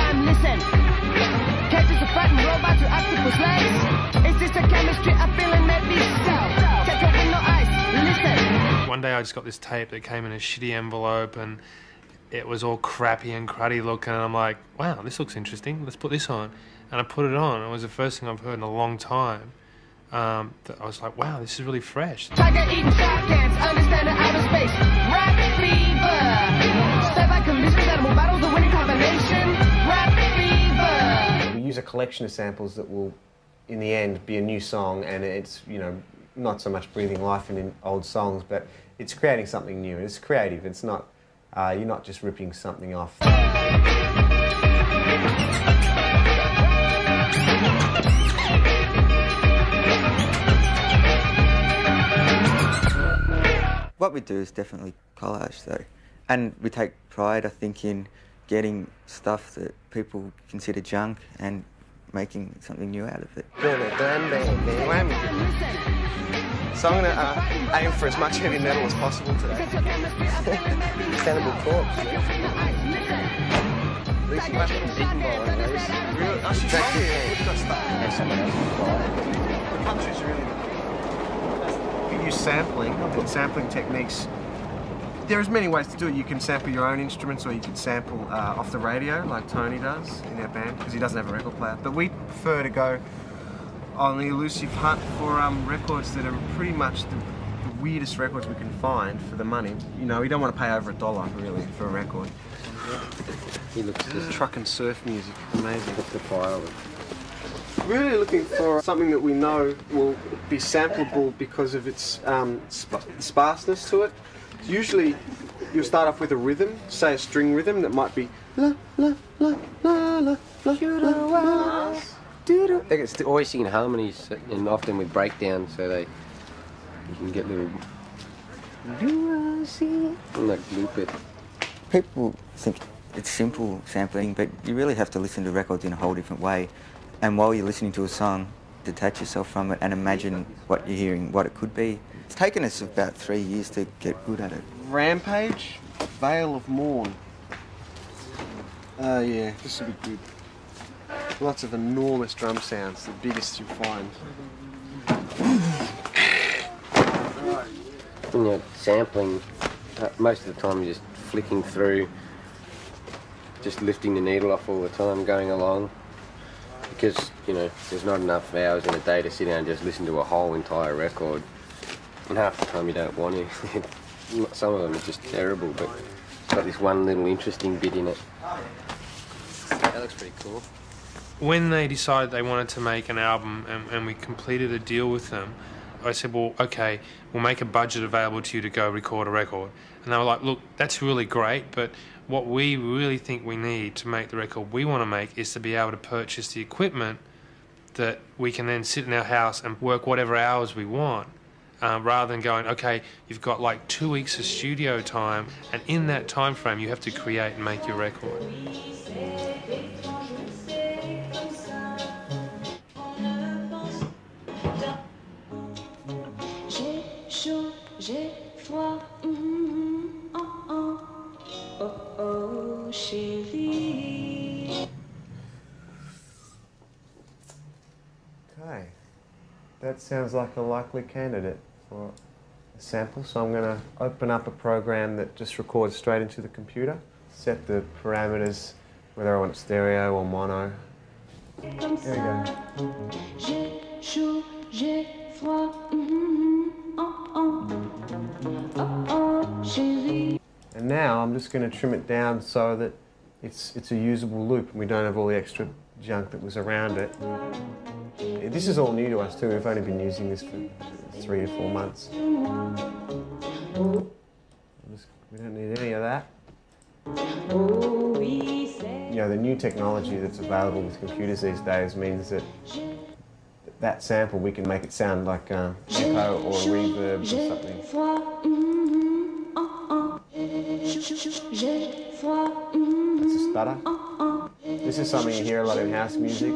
time, listen. Catches a frightened robot to octopus legs. Is this a chemistry? I feel it maybe so. Take it with no eyes, listen. One day I just got this tape that came in a shitty envelope and it was all crappy and cruddy looking, and I'm like, wow, this looks interesting, let's put this on. And I put it on. It was the first thing I've heard in a long time. That I was like, wow, this is really fresh. Tiger eating shark cans, understand the outer space. Rap fever. Step back and listen, animal battles, the winning combination. Rap fever. We use a collection of samples that will, in the end, be a new song, and it's, you know, not so much breathing life in old songs, but it's creating something new. It's creative. It's not, you're not just ripping something off. What we do is definitely collage, though. And we take pride, I think, in getting stuff that people consider junk and making something new out of it. So I'm going to aim for as much heavy metal as possible today. Cannibal Corpse. Really? I should try it. The country's really... You use sampling and sampling techniques. There's many ways to do it. You can sample your own instruments, or you can sample off the radio, like Tony does in our band, because he doesn't have a record player. But we prefer to go on the elusive hunt for records that are pretty much the weirdest records we can find for the money. You know, we don't want to pay over $1 really for a record. He looks at truck and surf music. Amazing. What's the file? Really looking for something that we know will be sampleable because of its sparseness to it. Usually, you'll start off with a rhythm, say a string rhythm that might be la la la la la la la. I think it's always singing harmonies, and often with breakdowns, so you can get little. And like loop it. People think it's simple sampling, but you really have to listen to records in a whole different way. And while you're listening to a song, detach yourself from it and imagine what you're hearing, what it could be. It's taken us about 3 years to get good at it. Rampage, Veil of Morn. Yeah, this will be good. Lots of enormous drum sounds, the biggest you find. When you're sampling, most of the time you're just flicking through, just lifting the needle off all the time, going along. Because, you know, there's not enough hours in a day to sit down and just listen to a whole entire record. And half the time you don't want to. Some of them are just terrible, but it's got this one little interesting bit in it. That looks pretty cool. When they decided they wanted to make an album and we completed a deal with them, I said, well, okay, we'll make a budget available to you to go record a record. And they were like, look, that's really great, but what we really think we need to make the record we want to make is to be able to purchase the equipment that we can then sit in our house and work whatever hours we want, rather than going, okay, you've got like 2 weeks of studio time, and in that time frame you have to create and make your record. Okay, that sounds like a likely candidate for a sample, so I'm going to open up a program that just records straight into the computer, set the parameters, whether I want stereo or mono. There we go. And now I'm just going to trim it down so that it's a usable loop and we don't have all the extra junk that was around it. This is all new to us too. We've only been using this for 3 or 4 months. We don't need any of that. You know, the new technology that's available with computers these days means that that sample, we can make it sound like echo or reverb or something. That's a stutter. This is something you hear a lot in house music,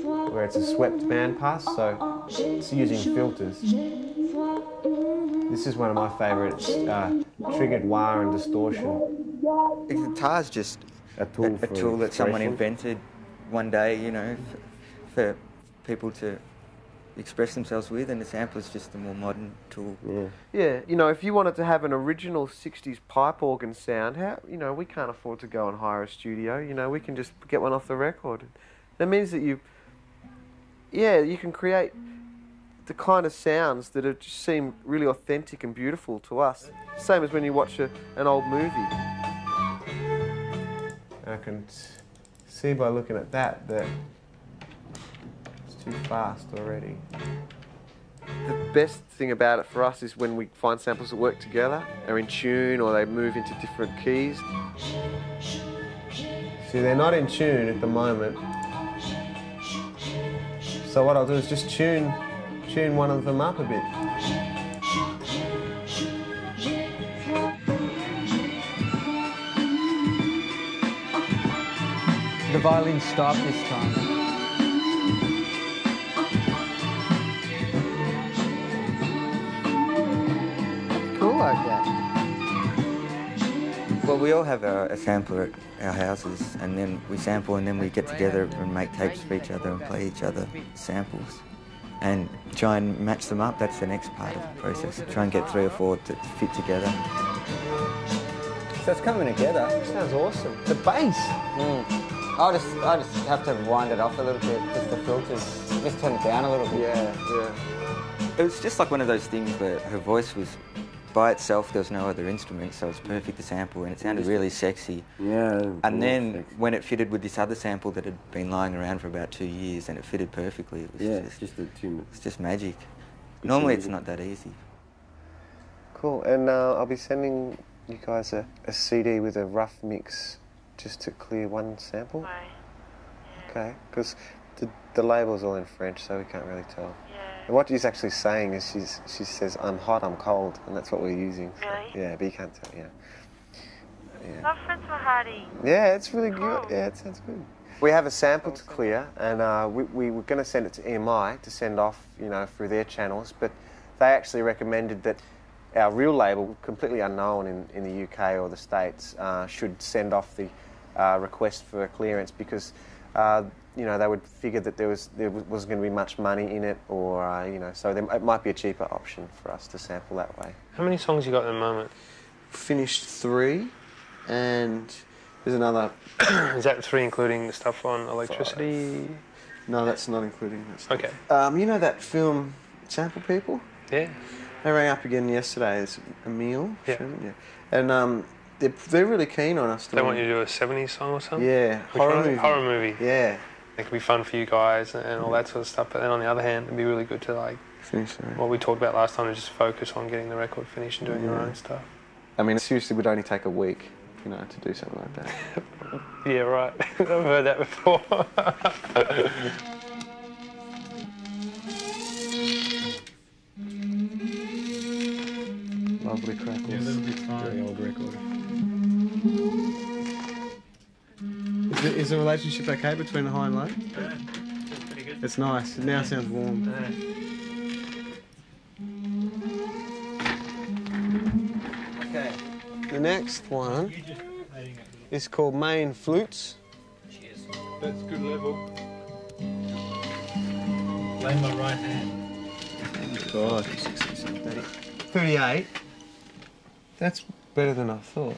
where it's a swept band pass, so it's using filters. This is one of my favourites, triggered wah and distortion. The guitar's just a tool that someone invented one day, you know, for people to express themselves with, and the sample is just a more modern tool. Yeah, you know, if you wanted to have an original 60s pipe organ sound, you know, we can't afford to go and hire a studio, you know, we can just get one off the record. That means that you can create the kind of sounds that just seem really authentic and beautiful to us. Same as when you watch an old movie. I can see by looking at that it's too fast already. The best thing about it for us is when we find samples that work together, are in tune, or they move into different keys. See, they're not in tune at the moment. So what I'll do is just tune one of them up a bit. The violin stopped this time. Cool like that. Well, we all have a sampler at our houses, and then we sample, and then we get together and make tapes for each other and play each other samples and try and match them up. That's the next part of the process. Try and get 3 or 4 to fit together. So it's coming together. Sounds awesome. The bass. I just have to wind it off a little bit, just the filters, just turn it down a little bit. Yeah. It was just like one of those things where her voice was, by itself, there was no other instrument, so it was perfect to sample, and it sounded really sexy. Yeah. And then when it fitted with this other sample that had been lying around for about 2 years, and it fitted perfectly, it was it's just magic. Normally it's not that easy. Cool, and I'll be sending you guys a CD with a rough mix just to clear one sample. Right. Yeah. Okay, because the label's all in French, so we can't really tell. Yeah. And what she's actually saying is she says, I'm hot, I'm cold, and that's what we're using. So, Really? yeah, but you can't tell, Love French Mahadi. Yeah, it's really Cool. good. Yeah, it sounds good. We have a sample to clear, and we were going to send it to EMI to send off, you know, through their channels, but they actually recommended that our real label, completely unknown in the UK or the States, should send off the request for clearance because, you know, they would figure that there wasn't going to be much money in it, or you know, so it might be a cheaper option for us to sample that way. How many songs you got at the moment? Finished 3, and there's another. Is that 3 including the stuff on electricity? 5. No, that's not including that stuff. Okay. You know that film Sample People? Yeah. They rang up again yesterday. It's Emile. Yeah. Sherman, yeah. And they're really keen on us. They want you to do a 70s song or something? Yeah. Horror movie. Yeah. It could be fun for you guys and all that sort of stuff, but then on the other hand, it'd be really good to, like, finish it. what we talked about last time, to just focus on getting the record finished and doing your own stuff. I mean, seriously, it would only take a week, you know, to do something like that. Yeah, right. I've heard that before. Lovely crackles. Yeah, a little bit fine. Very old record. Is the relationship okay between the high and low? Yeah, it's pretty good. It's nice. It now sounds warm. Okay. The next one is called Main Flutes. That's good level. Lay my right hand. God. 38. That's better than I thought.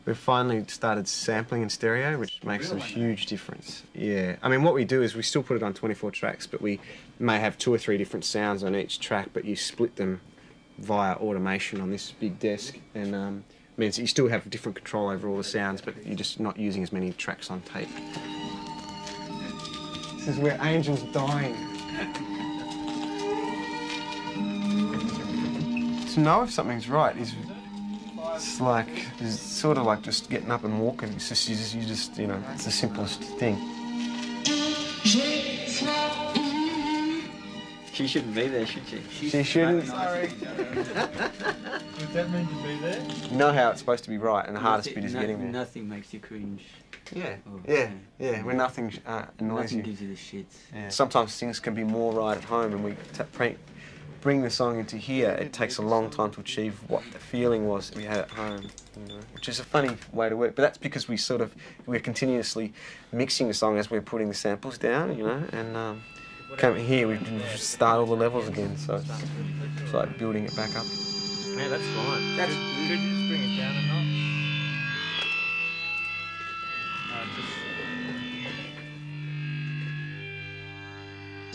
We've finally started sampling in stereo, which makes a huge difference. Yeah. I mean, what we do is we still put it on 24 tracks, but we may have 2 or 3 different sounds on each track, but you split them via automation on this big desk, and means that you still have different control over all the sounds, but you're just not using as many tracks on tape. This is where Angel's dying. To know if something's right is it's sort of like just getting up and walking. It's just you just you know, it's the simplest thing. She shouldn't be there, should she? She shouldn't. Sorry. Was that meant to be there? You know how it's supposed to be right, and the hardest bit is getting there. Nothing makes you cringe. Yeah, Oh, yeah. When nothing annoys Nothing you. gives you the shits. Yeah. Sometimes things can be more right at home, and we bring the song into here, it takes a long time to achieve what the feeling was we had at home, you know, which is a funny way to work. But that's because we're continuously mixing the song as we're putting the samples down, you know, and come here, we start all the levels again, so it's like building it back up. Yeah, that's fine. That's Could you just bring it down a notch?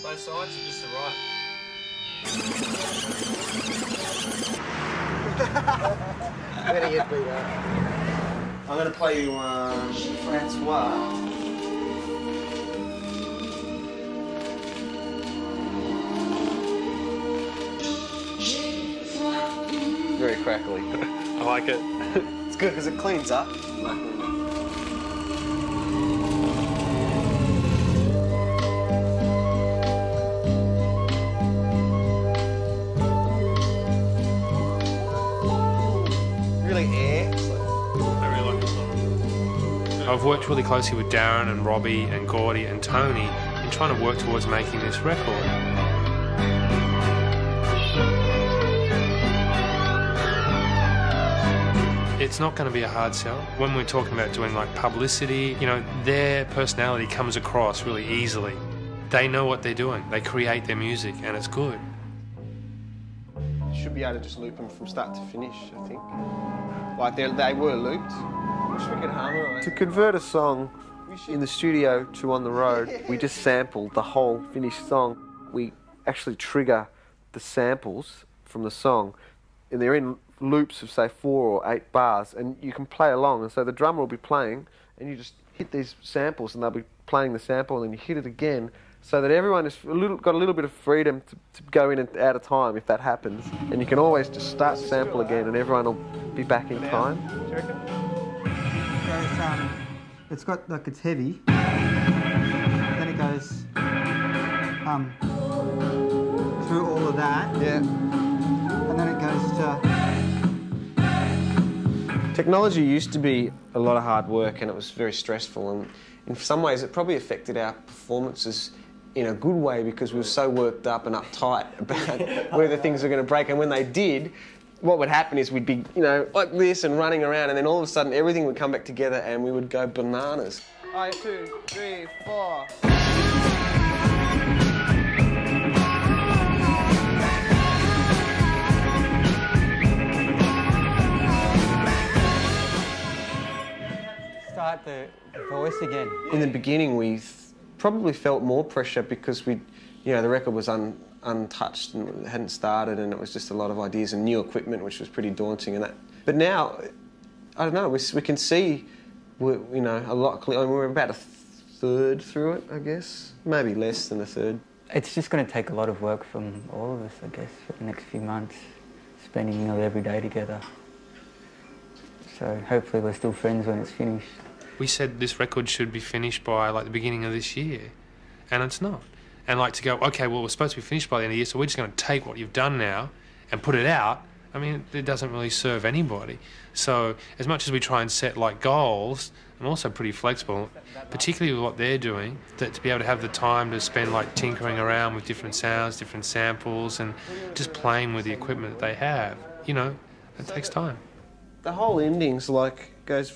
Both sides are just the right. I'm gonna get beat up. I'm gonna play you Francois. Very crackly. I like it. It's good because it cleans up. Really air. I really like this song. I've worked really closely with Darren and Robbie and Gordy and Tony in trying to work towards making this record. It's not going to be a hard sell. When we're talking about doing like publicity, you know, their personality comes across really easily. They know what they're doing. They create their music and it's good. You should be able to just loop them from start to finish, I think. Like they were looped. Wish we could harmonise. To convert a song in the studio to on the road, we just sample the whole finished song. We actually trigger the samples from the song, and they're in loops of say 4 or 8 bars, and you can play along, and so the drummer will be playing and you just hit these samples and they'll be playing the sample and then you hit it again, so that everyone has got a little bit of freedom to go in and out of time if that happens, and you can always just start sample again and everyone will be back in time. It's got like it's heavy, then it goes through all of that, and then it goes to. Technology used to be a lot of hard work and it was very stressful, and in some ways it probably affected our performances in a good way because we were so worked up and uptight about whether things were going to break, and when they did, what would happen is we'd be, you know, like this and running around, and then all of a sudden everything would come back together and we would go bananas. 1, 2, 3, 4. Start the voice again. In the beginning, we probably felt more pressure because the record was untouched and hadn't started, and it was just a lot of ideas and new equipment, which was pretty daunting. And that. But now, I don't know. We can see, a lot clearer. I mean, we're about a third through it, I guess, maybe less than a third. It's just going to take a lot of work from all of us, I guess, for the next few months, spending every day together. So hopefully we're still friends when it's finished. We said this record should be finished by like the beginning of this year, and it's not. And like to go, okay, well, we're supposed to be finished by the end of the year, so we're just going to take what you've done now and put it out. I mean, it doesn't really serve anybody. So as much as we try and set like goals, I'm also pretty flexible, particularly with what they're doing, that to be able to have the time to spend like tinkering around with different sounds, different samples, and just playing with the equipment that they have. You know, it takes time. The whole ending's like goes.